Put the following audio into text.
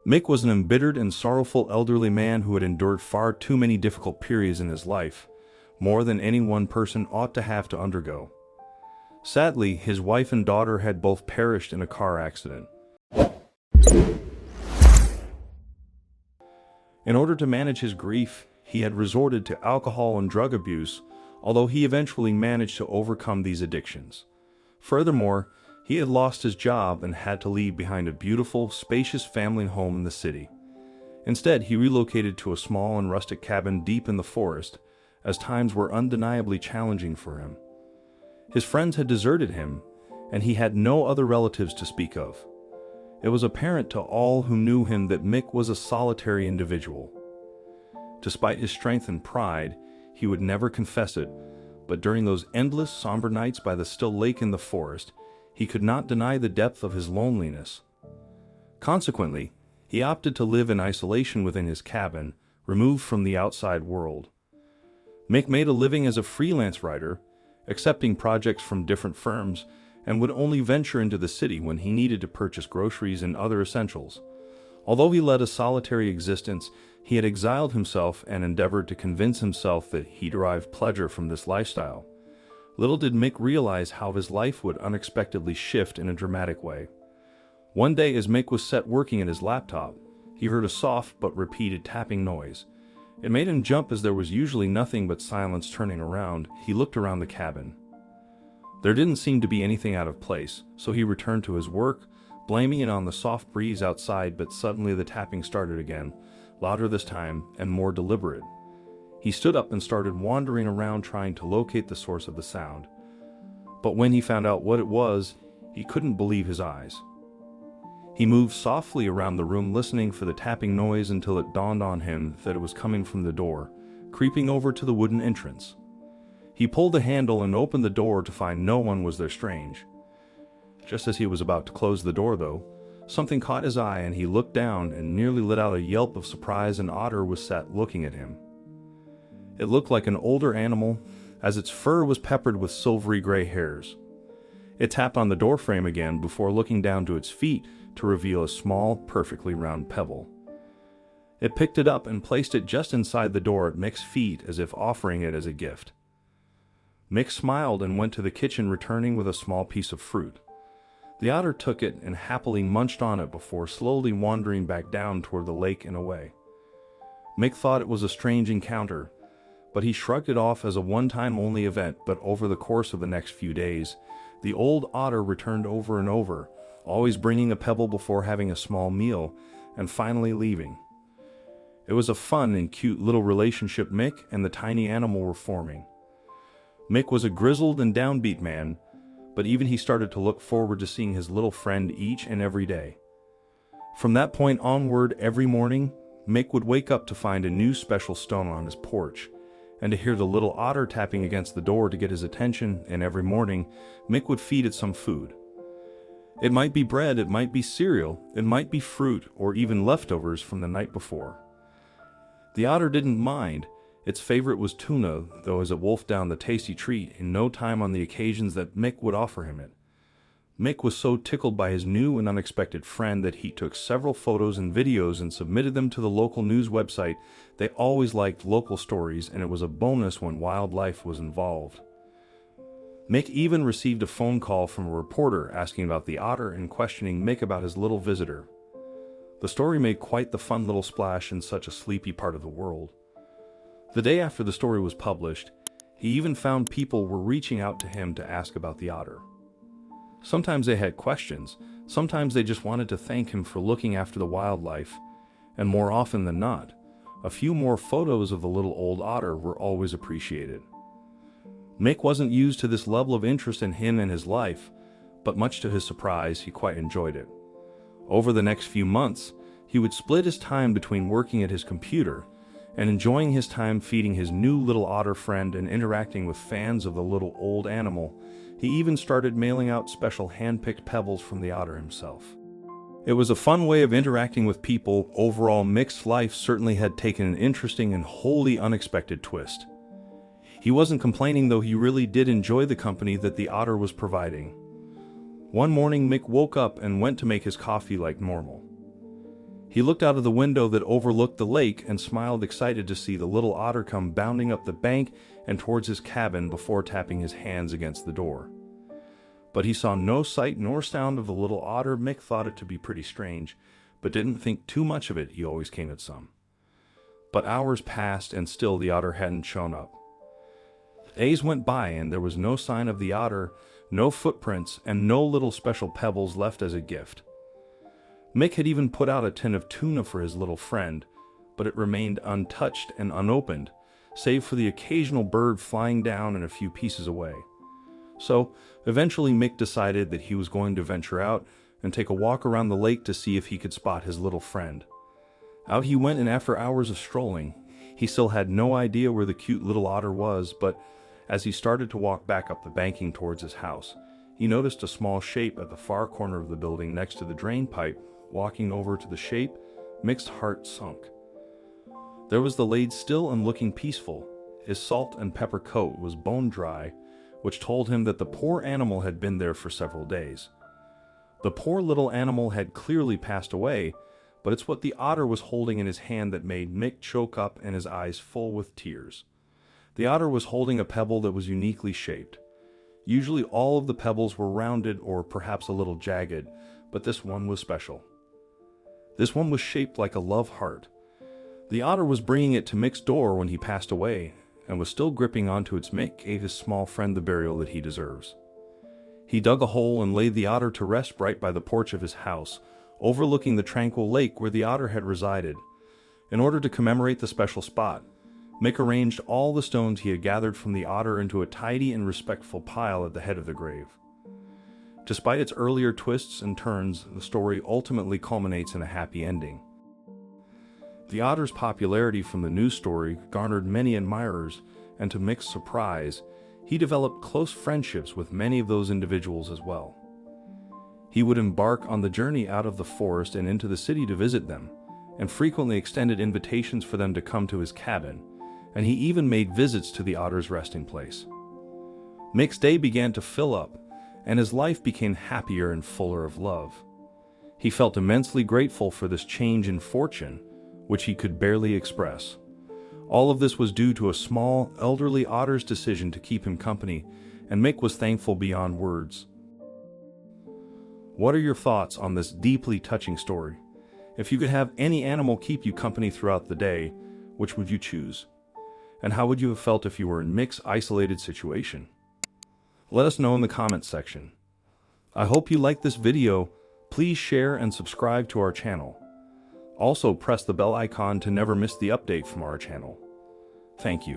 Mick was an embittered and sorrowful elderly man who had endured far too many difficult periods in his life, more than any one person ought to have to undergo. Sadly, his wife and daughter had both perished in a car accident. In order to manage his grief, he had resorted to alcohol and drug abuse, although he eventually managed to overcome these addictions. Furthermore, he had lost his job and had to leave behind a beautiful, spacious family home in the city. Instead, he relocated to a small and rustic cabin deep in the forest, as times were undeniably challenging for him. His friends had deserted him, and he had no other relatives to speak of. It was apparent to all who knew him that Mick was a solitary individual. Despite his strength and pride, he would never confess it, but during those endless, somber nights by the still lake in the forest, he could not deny the depth of his loneliness. Consequently, he opted to live in isolation within his cabin, removed from the outside world. Mick made a living as a freelance writer, accepting projects from different firms, and would only venture into the city when he needed to purchase groceries and other essentials. Although he led a solitary existence, he had exiled himself and endeavored to convince himself that he derived pleasure from this lifestyle. Little did Mick realize how his life would unexpectedly shift in a dramatic way. One day, as Mick was set working at his laptop, he heard a soft but repeated tapping noise. It made him jump as there was usually nothing but silence. Turning around, he looked around the cabin. There didn't seem to be anything out of place, so he returned to his work, blaming it on the soft breeze outside, but suddenly the tapping started again, louder this time and more deliberate. He stood up and started wandering around trying to locate the source of the sound. But when he found out what it was, he couldn't believe his eyes. He moved softly around the room listening for the tapping noise until it dawned on him that it was coming from the door, creeping over to the wooden entrance. He pulled the handle and opened the door to find no one was there. Strange. Just as he was about to close the door, though, something caught his eye and he looked down and nearly let out a yelp of surprise. An otter was sat looking at him. It looked like an older animal, as its fur was peppered with silvery gray hairs. It tapped on the doorframe again before looking down to its feet to reveal a small, perfectly round pebble. It picked it up and placed it just inside the door at Mick's feet as if offering it as a gift. Mick smiled and went to the kitchen, returning with a small piece of fruit. The otter took it and happily munched on it before slowly wandering back down toward the lake and away. Mick thought it was a strange encounter, but he shrugged it off as a one-time only event. But over the course of the next few days, the old otter returned over and over, always bringing a pebble before having a small meal, and finally leaving. It was a fun and cute little relationship Mick and the tiny animal were forming. Mick was a grizzled and downbeat man, but even he started to look forward to seeing his little friend each and every day. From that point onward, every morning, Mick would wake up to find a new special stone on his porch, and to hear the little otter tapping against the door to get his attention, and every morning, Mick would feed it some food. It might be bread, it might be cereal, it might be fruit, or even leftovers from the night before. The otter didn't mind. Its favorite was tuna, though, as it wolfed down the tasty treat in no time on the occasions that Mick would offer him it. Mick was so tickled by his new and unexpected friend that he took several photos and videos and submitted them to the local news website. They always liked local stories, and it was a bonus when wildlife was involved. Mick even received a phone call from a reporter asking about the otter and questioning Mick about his little visitor. The story made quite the fun little splash in such a sleepy part of the world. The day after the story was published, he even found people were reaching out to him to ask about the otter. Sometimes they had questions, sometimes they just wanted to thank him for looking after the wildlife, and more often than not, a few more photos of the little old otter were always appreciated. Mick wasn't used to this level of interest in him and his life, but much to his surprise, he quite enjoyed it. Over the next few months, he would split his time between working at his computer and enjoying his time feeding his new little otter friend and interacting with fans of the little old animal. He even started mailing out special hand-picked pebbles from the otter himself. It was a fun way of interacting with people. Overall, Mick's life certainly had taken an interesting and wholly unexpected twist. He wasn't complaining, though he really did enjoy the company that the otter was providing. One morning, Mick woke up and went to make his coffee like normal. He looked out of the window that overlooked the lake and smiled, excited to see the little otter come bounding up the bank and towards his cabin before tapping his hands against the door. But he saw no sight nor sound of the little otter. Mick thought it to be pretty strange, but didn't think too much of it. He always came at some. But hours passed and still the otter hadn't shown up. Days went by and there was no sign of the otter, no footprints, and no little special pebbles left as a gift. Mick had even put out a tin of tuna for his little friend, but it remained untouched and unopened, save for the occasional bird flying down and a few pieces away. So, eventually Mick decided that he was going to venture out and take a walk around the lake to see if he could spot his little friend. Out he went, and after hours of strolling, he still had no idea where the cute little otter was, but as he started to walk back up the banking towards his house, he noticed a small shape at the far corner of the building next to the drain pipe. Walking over to the shape, Mick's heart sunk. There was the lad still and looking peaceful. His salt and pepper coat was bone dry, which told him that the poor animal had been there for several days. The poor little animal had clearly passed away, but it's what the otter was holding in his hand that made Mick choke up and his eyes full with tears. The otter was holding a pebble that was uniquely shaped. Usually all of the pebbles were rounded or perhaps a little jagged, but this one was special. This one was shaped like a love heart. The otter was bringing it to Mick's door when he passed away, and was still gripping onto its. Mick gave his small friend the burial that he deserves. He dug a hole and laid the otter to rest right by the porch of his house, overlooking the tranquil lake where the otter had resided. In order to commemorate the special spot, Mick arranged all the stones he had gathered from the otter into a tidy and respectful pile at the head of the grave. Despite its earlier twists and turns, the story ultimately culminates in a happy ending. The otter's popularity from the news story garnered many admirers, and to Mick's surprise, he developed close friendships with many of those individuals as well. He would embark on the journey out of the forest and into the city to visit them, and frequently extended invitations for them to come to his cabin, and he even made visits to the otter's resting place. Mick's day began to fill up, and his life became happier and fuller of love. He felt immensely grateful for this change in fortune, which he could barely express. All of this was due to a small, elderly otter's decision to keep him company, and Mick was thankful beyond words. What are your thoughts on this deeply touching story? If you could have any animal keep you company throughout the day, which would you choose? And how would you have felt if you were in Mick's isolated situation? Let us know in the comments section. I hope you liked this video. Please share and subscribe to our channel. Also press the bell icon to never miss the update from our channel. Thank you.